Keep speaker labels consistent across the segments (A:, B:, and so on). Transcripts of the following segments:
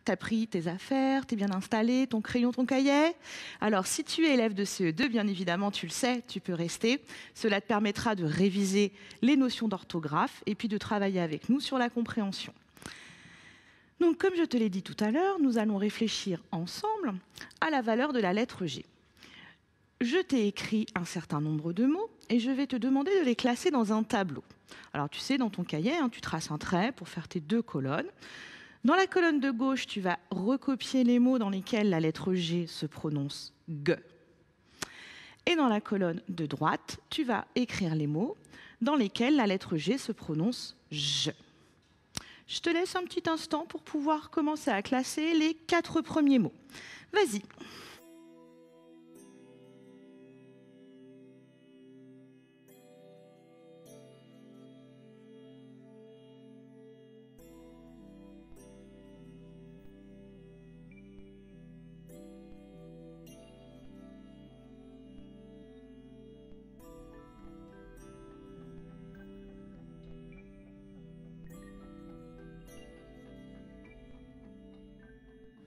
A: T'as pris tes affaires, t'es bien installé, ton crayon, ton cahier? Alors, si tu es élève de CE2, bien évidemment, tu le sais, tu peux rester. Cela te permettra de réviser les notions d'orthographe et puis de travailler avec nous sur la compréhension. Donc, comme je te l'ai dit tout à l'heure, nous allons réfléchir ensemble à la valeur de la lettre G. Je t'ai écrit un certain nombre de mots et je vais te demander de les classer dans un tableau. Alors, tu sais, dans ton cahier, tu traces un trait pour faire tes 2 colonnes. Dans la colonne de gauche, tu vas recopier les mots dans lesquels la lettre G se prononce G. Et dans la colonne de droite, tu vas écrire les mots dans lesquels la lettre G se prononce J. Je te laisse un petit instant pour pouvoir commencer à classer les 4 premiers mots. Vas-y.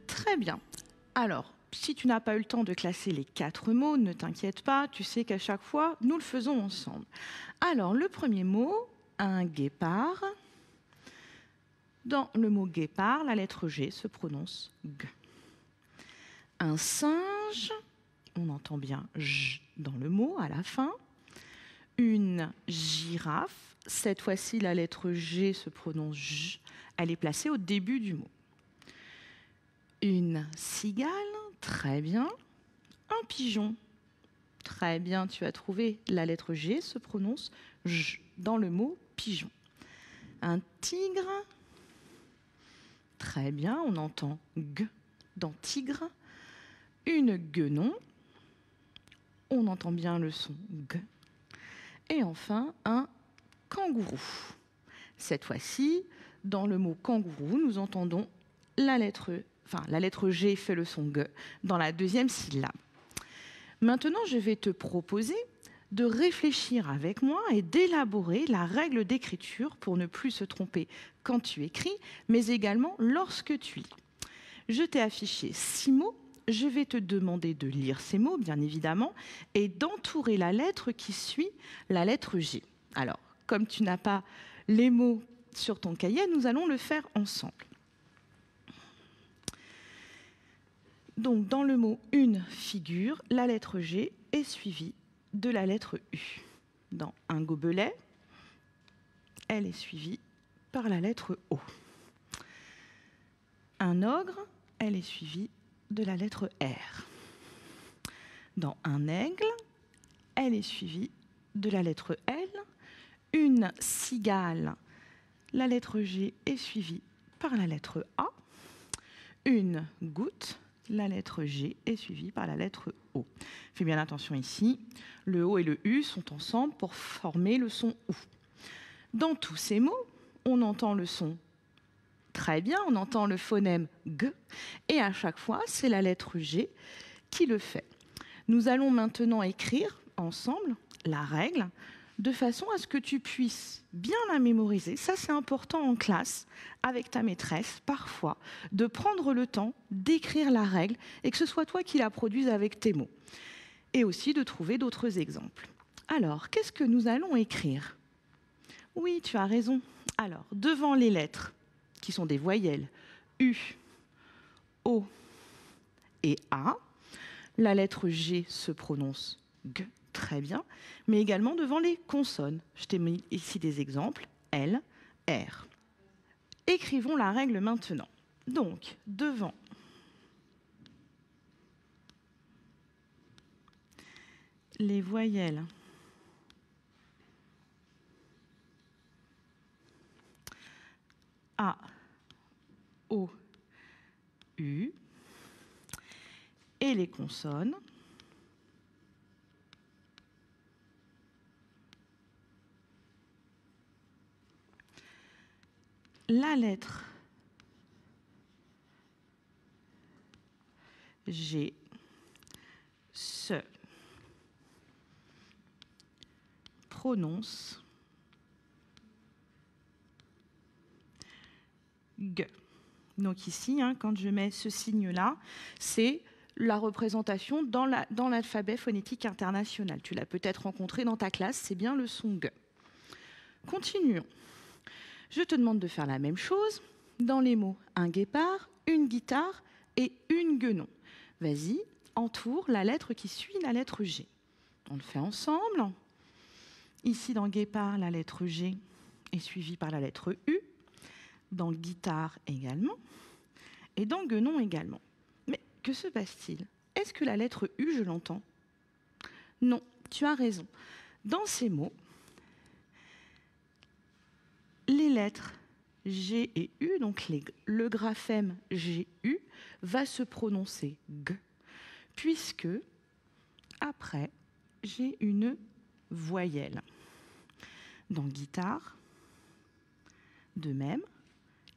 A: Très bien. Alors, si tu n'as pas eu le temps de classer les 4 mots, ne t'inquiète pas, tu sais qu'à chaque fois, nous le faisons ensemble. Alors, le premier mot, un guépard. Dans le mot guépard, la lettre G se prononce G. Un singe, on entend bien J dans le mot à la fin. Une girafe, cette fois-ci, la lettre G se prononce J, elle est placée au début du mot. Une cigale, très bien. Un pigeon, très bien, tu as trouvé. La lettre G se prononce J dans le mot pigeon. Un tigre, très bien, on entend G dans tigre. Une guenon, on entend bien le son G. Et enfin, un kangourou. Cette fois-ci, dans le mot kangourou, nous entendons la lettre G fait le son G dans la deuxième syllabe. Maintenant, je vais te proposer de réfléchir avec moi et d'élaborer la règle d'écriture pour ne plus se tromper quand tu écris, mais également lorsque tu lis. Je t'ai affiché 6 mots. Je vais te demander de lire ces mots, bien évidemment, et d'entourer la lettre qui suit la lettre G. Alors, comme tu n'as pas les mots sur ton cahier, nous allons le faire ensemble. Donc, dans le mot une figure, la lettre G est suivie de la lettre U. Dans un gobelet, elle est suivie par la lettre O. Un ogre, elle est suivie de la lettre R. Dans un aigle, elle est suivie de la lettre L. Une cigale, la lettre G est suivie par la lettre A. Une goutte, la lettre G est suivie par la lettre O. Fais bien attention ici, le O et le U sont ensemble pour former le son OU. Dans tous ces mots, on entend le son très bien, on entend le phonème G, et à chaque fois, c'est la lettre G qui le fait. Nous allons maintenant écrire ensemble la règle, de façon à ce que tu puisses bien la mémoriser. Ça, c'est important en classe, avec ta maîtresse, parfois, de prendre le temps d'écrire la règle et que ce soit toi qui la produise avec tes mots. Et aussi de trouver d'autres exemples. Alors, qu'est-ce que nous allons écrire? Oui, tu as raison. Alors, devant les lettres, qui sont des voyelles, U, O et A, la lettre G se prononce G. Très bien, mais également devant les consonnes. Je t'ai mis ici des exemples, L, R. Écrivons la règle maintenant. Donc, devant les voyelles A, O, U et les consonnes, la lettre G se prononce G. Donc ici, hein, quand je mets ce signe-là, c'est la représentation dans l'alphabet phonétique international. Tu l'as peut-être rencontré dans ta classe, c'est bien le son G. Continuons. Je te demande de faire la même chose dans les mots un guépard, une guitare et une guenon. Vas-y, entoure la lettre qui suit la lettre G. On le fait ensemble. Ici, dans guépard, la lettre G est suivie par la lettre U. Dans guitare également. Et dans guenon également. Mais que se passe-t-il? Est-ce que la lettre U, je l'entends? Non, tu as raison. Dans ces mots, les lettres G et U, donc le graphème GU, va se prononcer G, puisque après, j'ai une voyelle. Dans guitare, de même,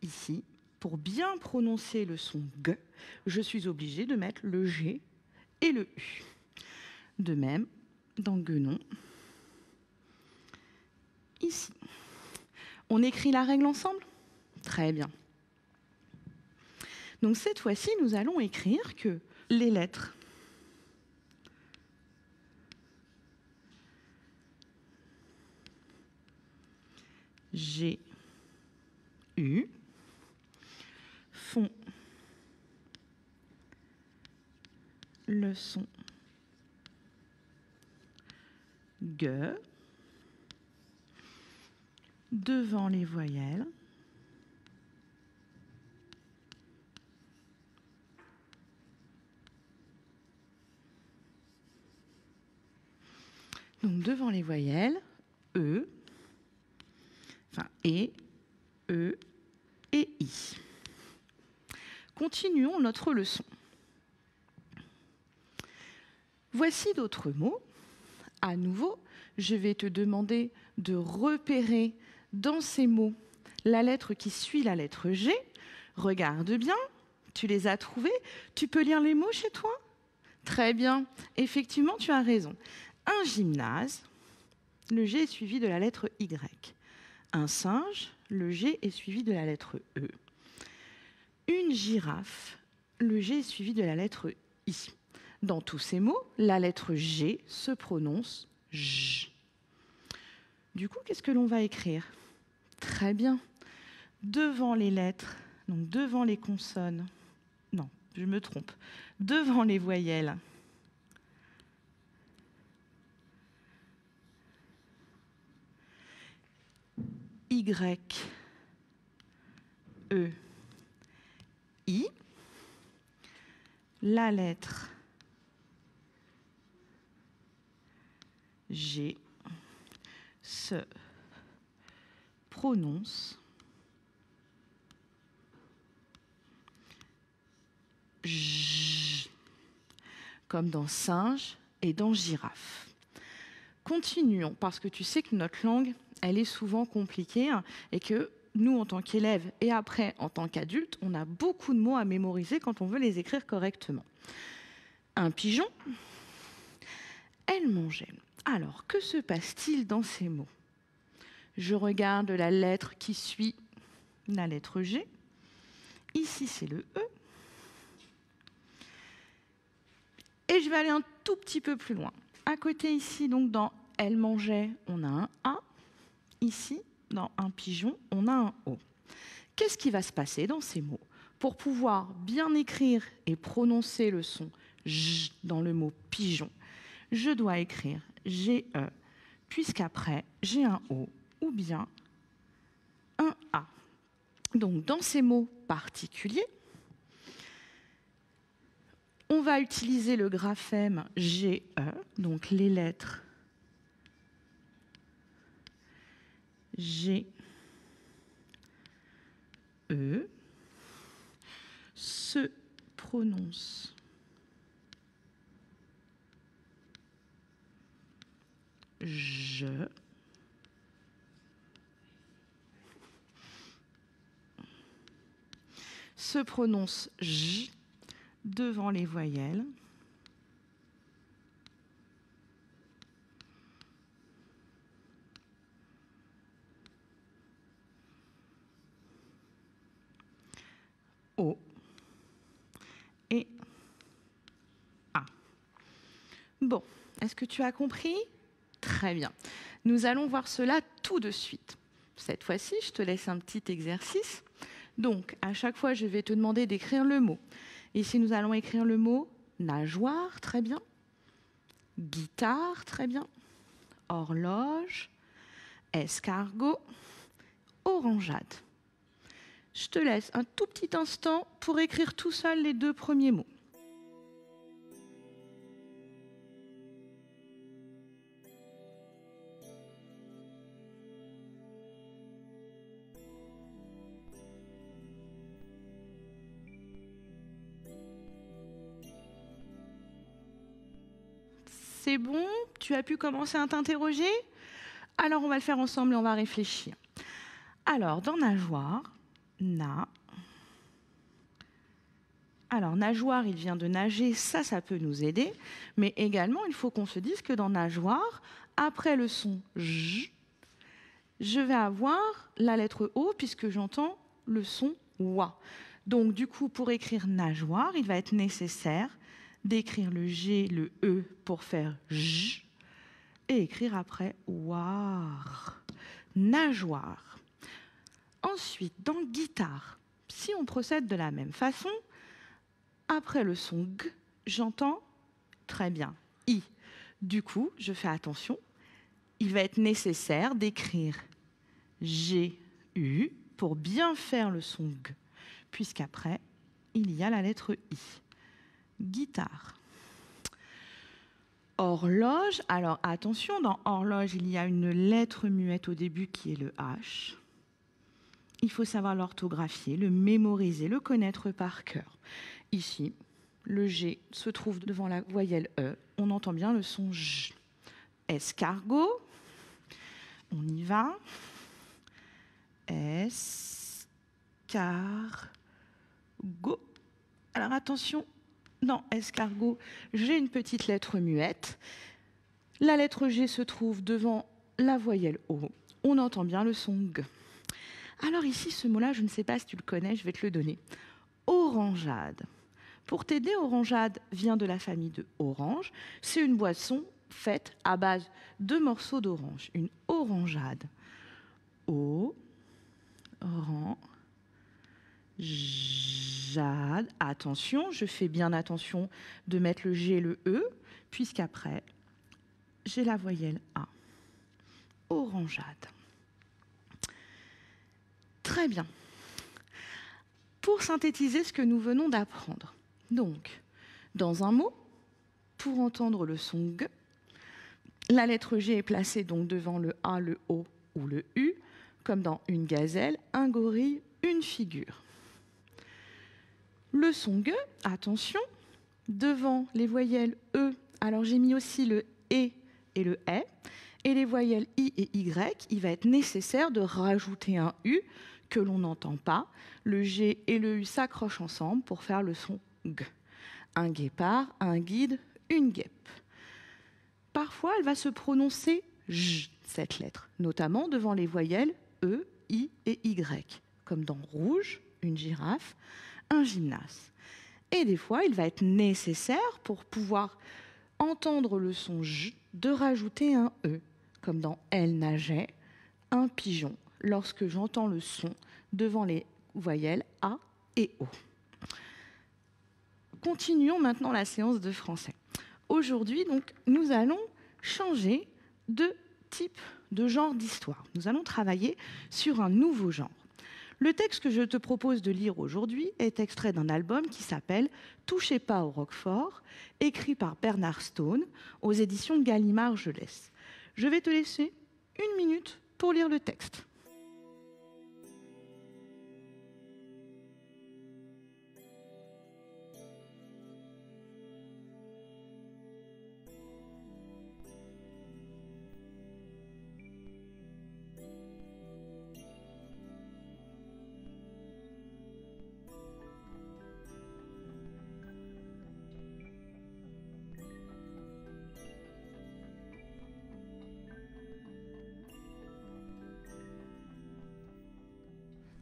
A: ici, pour bien prononcer le son G, je suis obligée de mettre le G et le U. De même, dans guenon, ici. On écrit la règle ensemble? Très bien. Donc cette fois-ci, nous allons écrire que les lettres G, U font le son G devant les voyelles donc devant les voyelles E, enfin E, E et I. Continuons notre leçon. Voici d'autres mots. À nouveau, je vais te demander de repérer dans ces mots la lettre qui suit la lettre G. Regarde bien, tu les as trouvés. Tu peux lire les mots chez toi? Très bien, effectivement, tu as raison. Un gymnase, le G est suivi de la lettre Y. Un singe, le G est suivi de la lettre E. Une girafe, le G est suivi de la lettre I. Dans tous ces mots, la lettre G se prononce J. Du coup, qu'est-ce que l'on va écrire? Très bien. Devant les lettres, donc devant les consonnes, non, je me trompe, devant les voyelles, Y, E, I, la lettre G se prononce J, comme dans singe et dans girafe. Continuons, parce que tu sais que notre langue, elle est souvent compliquée et que nous, en tant qu'élèves et après en tant qu'adultes, on a beaucoup de mots à mémoriser quand on veut les écrire correctement. Un pigeon, elle mangeait. Alors, que se passe-t-il dans ces mots? Je regarde la lettre qui suit la lettre G. Ici, c'est le E. Et je vais aller un tout petit peu plus loin. À côté ici, donc dans « elle mangeait », on a un A. Ici, dans « un pigeon », on a un O. Qu'est-ce qui va se passer dans ces mots? Pour pouvoir bien écrire et prononcer le son J dans le mot pigeon, je dois écrire GE, puisqu'après, j'ai un O ou bien un A. Donc, dans ces mots particuliers, on va utiliser le graphème GE, donc les lettres G, E, se prononcent je, se prononce J devant les voyelles O et A. Bon, est-ce que tu as compris? Très bien. Nous allons voir cela tout de suite. Cette fois-ci, je te laisse un petit exercice. Donc, à chaque fois, je vais te demander d'écrire le mot. Ici, nous allons écrire le mot nageoire, très bien. Guitare, très bien. Horloge, escargot, orangeade. Je te laisse un tout petit instant pour écrire tout seul les deux premiers mots. C'est bon? Tu as pu commencer à t'interroger? Alors, on va le faire ensemble et on va réfléchir. Alors, dans nageoire, Alors, nageoire, il vient de nager, ça peut nous aider. Mais également, il faut qu'on se dise que dans nageoire, après le son J, je vais avoir la lettre O puisque j'entends le son WA. Donc, du coup, pour écrire nageoire, il va être nécessaire d'écrire le G, le E pour faire J et écrire après war. Nageoire. Ensuite, dans guitare, si on procède de la même façon, après le son G, j'entends très bien I. Du coup, je fais attention, il va être nécessaire d'écrire G, U pour bien faire le son G, puisqu'après, il y a la lettre I. Guitare. Horloge, alors attention, dans horloge, il y a une lettre muette au début qui est le H. Il faut savoir l'orthographier, le mémoriser, le connaître par cœur. Ici, le G se trouve devant la voyelle E. On entend bien le son J. Escargot, on y va. Escargot. Alors attention, dans escargot, j'ai une petite lettre muette. La lettre G se trouve devant la voyelle O. On entend bien le son G. Alors ici, ce mot-là, je ne sais pas si tu le connais, je vais te le donner. Orangeade. Pour t'aider, orangeade vient de la famille de orange. C'est une boisson faite à base de morceaux d'orange. Une orangeade. Jade. Attention, je fais bien attention de mettre le G et le E, puisqu'après, j'ai la voyelle A. Orangeade. Très bien. Pour synthétiser ce que nous venons d'apprendre, donc, dans un mot, pour entendre le son G, la lettre G est placée donc devant le A, le O ou le U, comme dans une gazelle, un gorille, une figure. Le son G, attention, devant les voyelles E, alors j'ai mis aussi le E et le E, et les voyelles I et Y, il va être nécessaire de rajouter un U que l'on n'entend pas. Le G et le U s'accrochent ensemble pour faire le son G. Un guépard, un guide, une guêpe. Parfois, elle va se prononcer J, cette lettre, notamment devant les voyelles E, I et Y, comme dans rouge, une girafe, un gymnase. Et des fois, il va être nécessaire, pour pouvoir entendre le son J, de rajouter un E, comme dans elle nageait, un pigeon, lorsque j'entends le son devant les voyelles A et O. Continuons maintenant la séance de français. Aujourd'hui, donc, nous allons changer de type, de genre d'histoire. Nous allons travailler sur un nouveau genre. Le texte que je te propose de lire aujourd'hui est extrait d'un album qui s'appelle « Touchez pas au Roquefort », écrit par Bernard Stone aux éditions Gallimard-Jeunesse. Je vais te laisser 1 minute pour lire le texte.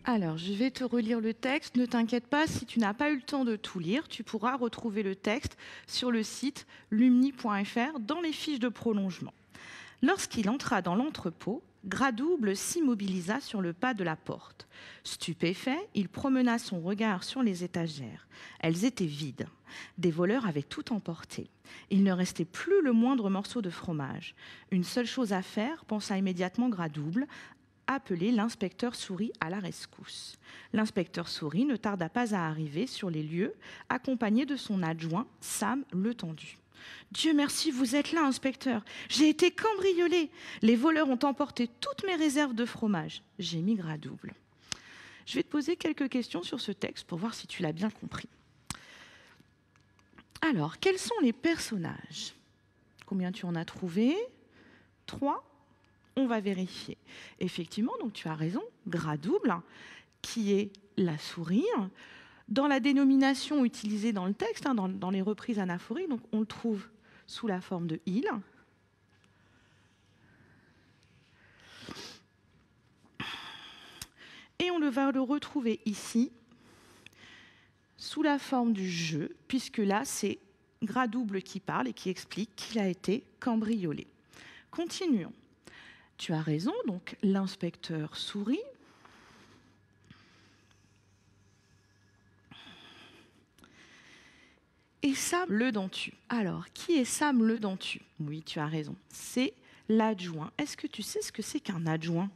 A: Alors, je vais te relire le texte. Ne t'inquiète pas, si tu n'as pas eu le temps de tout lire, tu pourras retrouver le texte sur le site lumni.fr dans les fiches de prolongement. Lorsqu'il entra dans l'entrepôt, Gradouble s'immobilisa sur le pas de la porte. Stupéfait, il promena son regard sur les étagères. Elles étaient vides. Des voleurs avaient tout emporté. Il ne restait plus le moindre morceau de fromage. Une seule chose à faire, pensa immédiatement Gradouble, appeler l'inspecteur Souris à la rescousse. L'inspecteur Souris ne tarda pas à arriver sur les lieux, accompagné de son adjoint, Sam Letendu. « Dieu merci, vous êtes là, inspecteur. J'ai été cambriolé. Les voleurs ont emporté toutes mes réserves de fromage. » Gémit Gradouble. Je vais te poser quelques questions sur ce texte pour voir si tu l'as bien compris. Alors, quels sont les personnages? Combien tu en as trouvé? 3. On va vérifier. Effectivement, donc tu as raison, Gradouble, qui est la souris. Dans la dénomination utilisée dans le texte, dans les reprises anaphoriques, donc on le trouve sous la forme de « il ». Et on va le retrouver ici, sous la forme du « je », puisque là, c'est Gradouble qui parle et qui explique qu'il a été cambriolé. Continuons. Tu as raison, donc l'inspecteur Souris. Et Sam Letendu. Alors, qui est Sam Letendu? Oui, tu as raison, c'est l'adjoint. Est-ce que tu sais ce que c'est qu'un adjoint?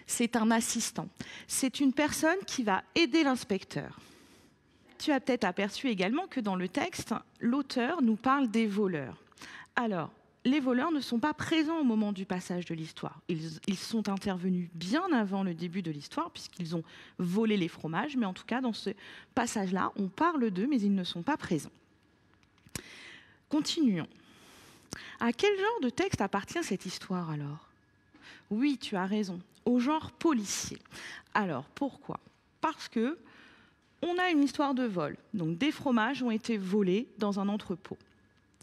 A: C'est un assistant. C'est une personne qui va aider l'inspecteur. Tu as peut-être aperçu également que dans le texte, l'auteur nous parle des voleurs. Alors, les voleurs ne sont pas présents au moment du passage de l'histoire. Ils sont intervenus bien avant le début de l'histoire, puisqu'ils ont volé les fromages, mais en tout cas, dans ce passage-là, on parle d'eux, mais ils ne sont pas présents. Continuons. À quel genre de texte appartient cette histoire, alors? Oui, tu as raison, au genre policier. Alors, pourquoi? Parce que on a une histoire de vol. Donc, des fromages ont été volés dans un entrepôt.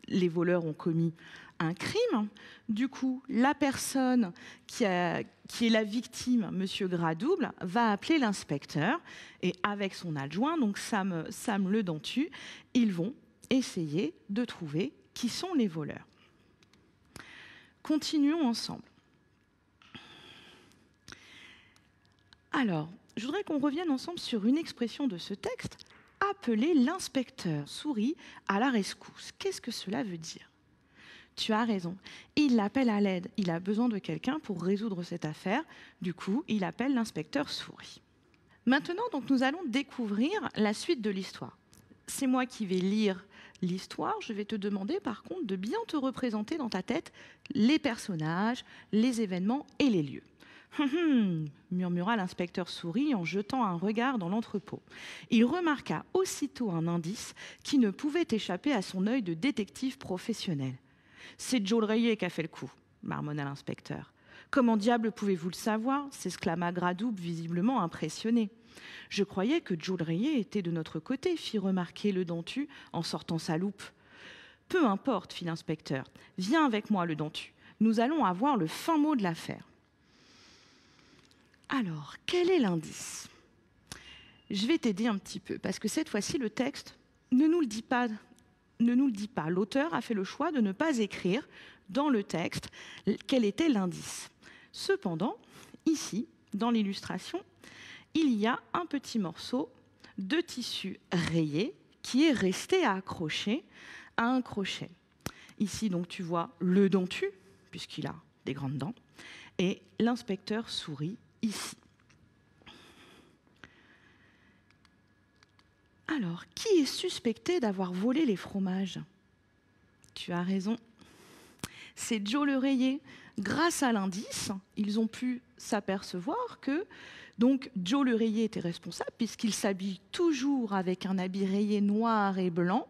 A: Les voleurs ont commis un crime. Du coup, la personne qui est la victime, M. Gradouble, va appeler l'inspecteur et avec son adjoint, donc Sam Letendu, ils vont essayer de trouver qui sont les voleurs. Continuons ensemble. Alors, je voudrais qu'on revienne ensemble sur une expression de ce texte, appeler l'inspecteur Souris à la rescousse. Qu'est-ce que cela veut dire? Tu as raison. Il l'appelle à l'aide. Il a besoin de quelqu'un pour résoudre cette affaire. Du coup, il appelle l'inspecteur Souris. Maintenant, donc, nous allons découvrir la suite de l'histoire. C'est moi qui vais lire l'histoire. Je vais te demander, par contre, de bien te représenter dans ta tête les personnages, les événements et les lieux. Murmura l'inspecteur Souris en jetant un regard dans l'entrepôt. Il remarqua aussitôt un indice qui ne pouvait échapper à son œil de détective professionnel. « C'est Joe le Rayé qui a fait le coup », marmonna l'inspecteur. « Comment diable pouvez-vous le savoir » s'exclama Gradouble, visiblement impressionné. « Je croyais que Joe le Rayé était de notre côté », fit remarquer Letendu en sortant sa loupe. « Peu importe », fit l'inspecteur. « Viens avec moi, Letendu. Nous allons avoir le fin mot de l'affaire. » Alors, quel est l'indice? Je vais t'aider un petit peu, parce que cette fois-ci, le texte ne nous le dit pas. L'auteur a fait le choix de ne pas écrire dans le texte quel était l'indice. Cependant, ici, dans l'illustration, il y a un petit morceau de tissu rayé qui est resté à accrocher à un crochet. Ici, donc, tu vois le dentu, puisqu'il a des grandes dents, et l'inspecteur Souris ici. Alors, qui est suspecté d'avoir volé les fromages? Tu as raison, c'est Joe le Rayé. Grâce à l'indice, ils ont pu s'apercevoir que donc, Joe le Rayé était responsable puisqu'il s'habille toujours avec un habit rayé noir et blanc.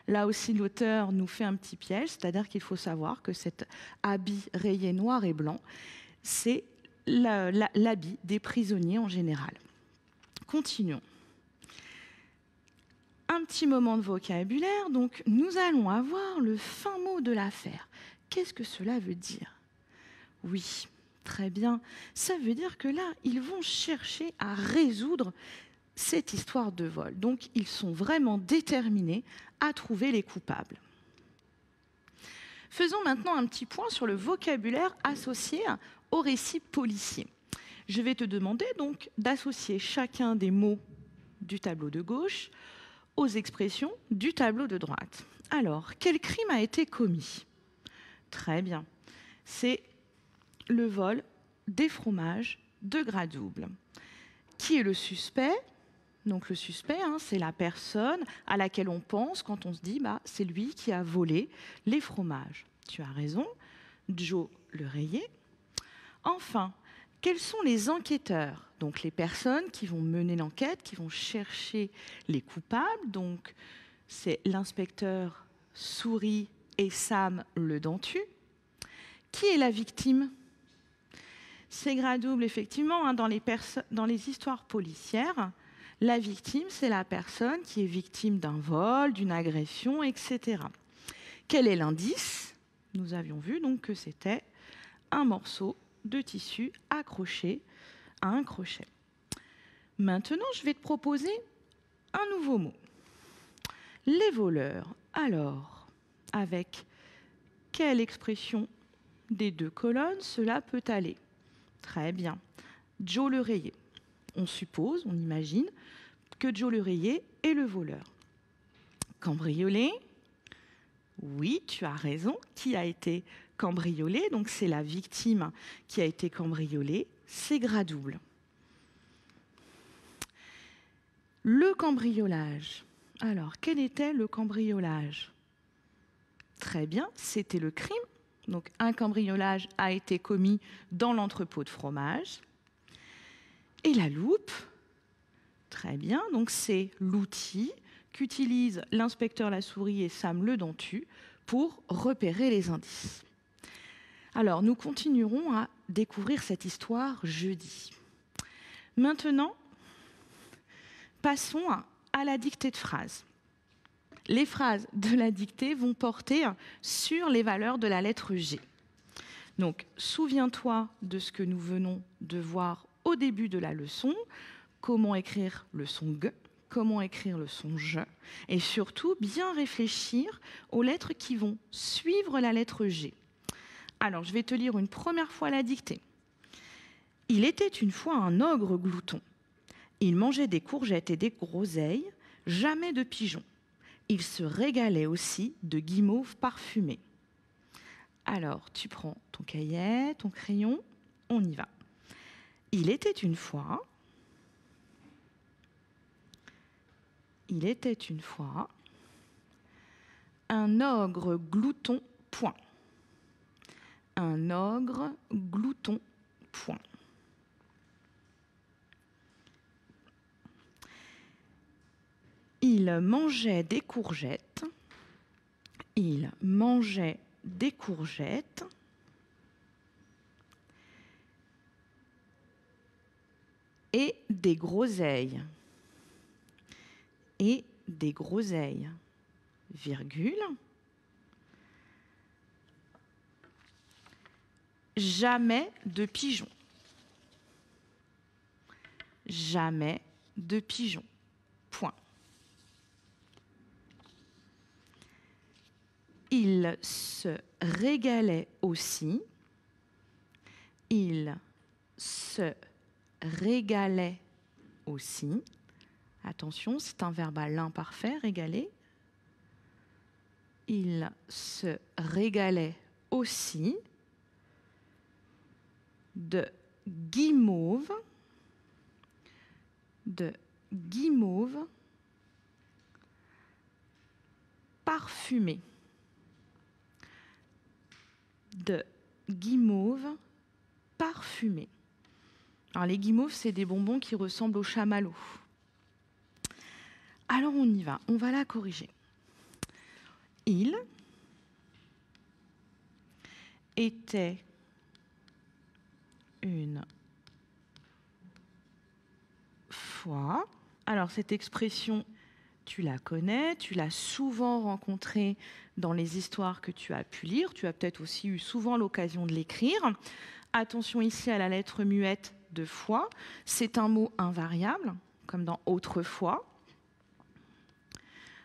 A: Là aussi, l'auteur nous fait un petit piège, c'est-à-dire qu'il faut savoir que cet habit rayé noir et blanc, c'est l'habit des prisonniers en général. Continuons. Un petit moment de vocabulaire, donc nous allons avoir le fin mot de l'affaire. Qu'est-ce que cela veut dire? Oui, Très bien. Ça veut dire que là, ils vont chercher à résoudre cette histoire de vol. Donc, ils sont vraiment déterminés à trouver les coupables. Faisons maintenant un petit point sur le vocabulaire associé au récit policier. Je vais te demander donc d'associer chacun des mots du tableau de gauche aux expressions du tableau de droite. Alors, quel crime a été commis? Très bien. C'est le vol des fromages de gras double. Qui est le suspect? Donc le suspect, c'est la personne à laquelle on pense quand on se dit c'est lui qui a volé les fromages. Tu as raison, Joe le rayé. Enfin, quels sont les enquêteurs? Donc les personnes qui vont mener l'enquête, qui vont chercher les coupables. Donc c'est l'inspecteur Souris et Sam le dentu. Qui est la victime? C'est gras double, effectivement, dans les histoires policières. La victime, c'est la personne qui est victime d'un vol, d'une agression, etc. Quel est l'indice? Nous avions vu donc que c'était un morceau de tissu accroché à un crochet. Maintenant, je vais te proposer un nouveau mot. Les voleurs. Alors, avec quelle expression des deux colonnes cela peut aller? Très bien. Joe le rayé. On suppose, on imagine, que Joe le rayé est le voleur. Cambriolé. Oui, tu as raison. Qui a été cambriolé? Donc c'est la victime qui a été cambriolée. C'est gras double. Le cambriolage. Alors, quel était le cambriolage? Très bien, c'était le crime. Donc un cambriolage a été commis dans l'entrepôt de fromage. Et la loupe, très bien, donc c'est l'outil qu'utilisent l'inspecteur La Souris et Sam le dentu pour repérer les indices. Alors nous continuerons à découvrir cette histoire jeudi. Maintenant, passons à la dictée de phrases. Les phrases de la dictée vont porter sur les valeurs de la lettre G. Donc, souviens-toi de ce que nous venons de voir au début de la leçon, comment écrire le son G, comment écrire le son J, et surtout bien réfléchir aux lettres qui vont suivre la lettre G. Alors, je vais te lire une première fois la dictée. Il était une fois un ogre glouton. Il mangeait des courgettes et des groseilles, jamais de pigeons. Il se régalait aussi de guimauves parfumées. Alors, tu prends ton cahier, ton crayon, on y va. Il était une fois un ogre glouton, point. Un ogre glouton, point. Il mangeait des courgettes. Il mangeait des courgettes. Et des groseilles. Et des groseilles. Virgule. Jamais de pigeons. Jamais de pigeons. Point. Il se régalait aussi. Il se régalait aussi. Attention, c'est un verbe à l'imparfait, régaler. Il se régalait aussi de guimauves parfumées. De guimauves parfumées. Alors les guimauves, c'est des bonbons qui ressemblent au chamallow. Alors on y va, on va la corriger. Il était une fois. Alors cette expression, tu la connais, tu l'as souvent rencontrée dans les histoires que tu as pu lire. Tu as peut-être aussi eu souvent l'occasion de l'écrire. Attention ici à la lettre muette de fois. C'est un mot invariable, comme dans autrefois.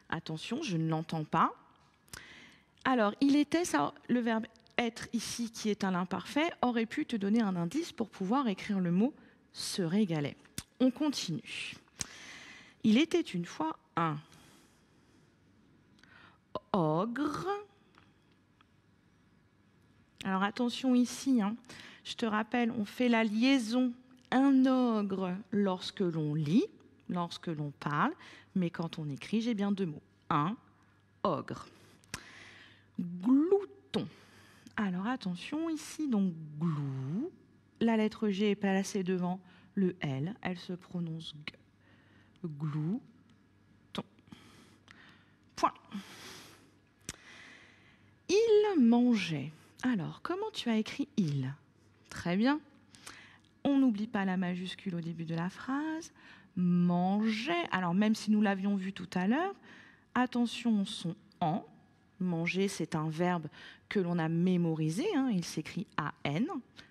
A: Attention, je ne l'entends pas. Alors, il était ça, le verbe être ici, qui est un imparfait, aurait pu te donner un indice pour pouvoir écrire le mot se régalait. On continue. Il était une fois un ogre. Alors attention ici, hein, je te rappelle, on fait la liaison un ogre lorsque l'on lit, lorsque l'on parle, mais quand on écrit, j'ai bien deux mots. Un ogre. Glouton. Alors attention ici, donc glou, la lettre G est placée devant le L, elle se prononce G. Glouton. Point. Il mangeait. Alors, comment tu as écrit il? Très bien. On n'oublie pas la majuscule au début de la phrase. Mangeait. Alors, même si nous l'avions vu tout à l'heure, attention au son en. Manger, c'est un verbe que l'on a mémorisé, hein, il s'écrit A-N,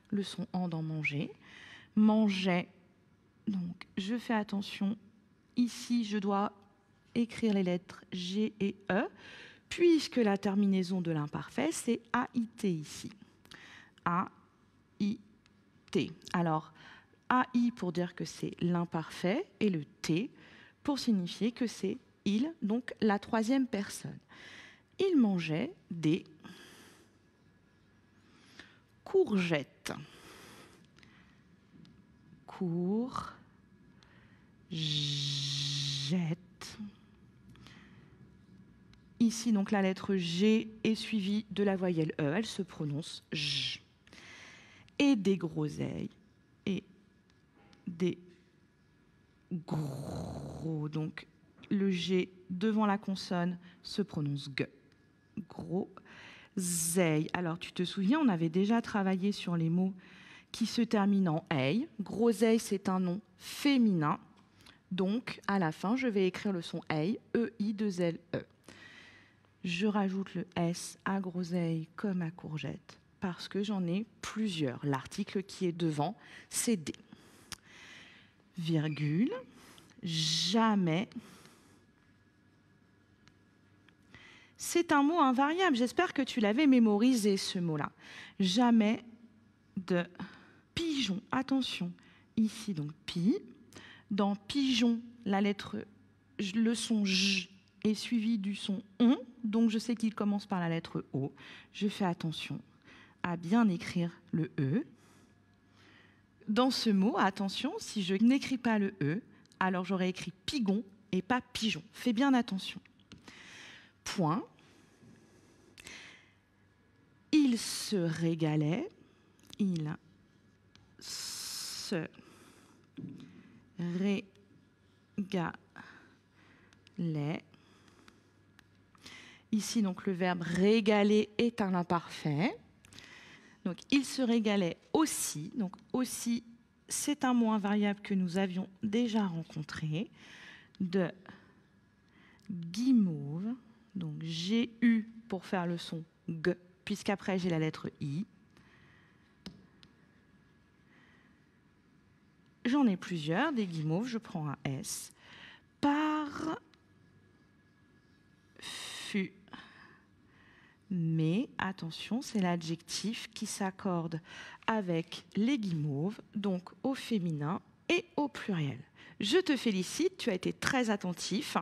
A: le son en dans manger. Mangeait, donc je fais attention, ici je dois écrire les lettres G et E, puisque la terminaison de l'imparfait, c'est A-I-T ici. A-I-T. Alors, A-I pour dire que c'est l'imparfait, et le T pour signifier que c'est il, donc la troisième personne. Il mangeait des courgettes. Courgettes. Ici, donc, la lettre G est suivie de la voyelle E. Elle se prononce J. Et des groseilles. Et des gros. Donc, le G devant la consonne se prononce G. Groseille. Alors, tu te souviens, on avait déjà travaillé sur les mots qui se terminent en eille. Groseille, c'est un nom féminin. Donc, à la fin, je vais écrire le son eille, E-I-2-L-E. Je rajoute le S à groseille comme à courgette parce que j'en ai plusieurs. L'article qui est devant, c'est D. Virgule. Jamais. C'est un mot invariable. J'espère que tu l'avais mémorisé, ce mot-là. Jamais de pigeon. Attention, ici, donc, pi. Dans pigeon, la lettre, le son J est suivi du son on. Donc, je sais qu'il commence par la lettre O. Je fais attention à bien écrire le E. Dans ce mot, attention, si je n'écris pas le E, alors j'aurais écrit pigon et pas pigeon. Fais bien attention. Point. Il se régalait. Il se régalait. Ici, donc, le verbe régaler est un imparfait. Donc, il se régalait aussi. Donc, aussi, c'est un mot invariable que nous avions déjà rencontré. De guimauve. Donc, j'ai eu pour faire le son G, puisqu'après j'ai la lettre I. J'en ai plusieurs, des guimauves, je prends un S. Mais attention, c'est l'adjectif qui s'accorde avec les guimauves, donc au féminin et au pluriel. Je te félicite, tu as été très attentif.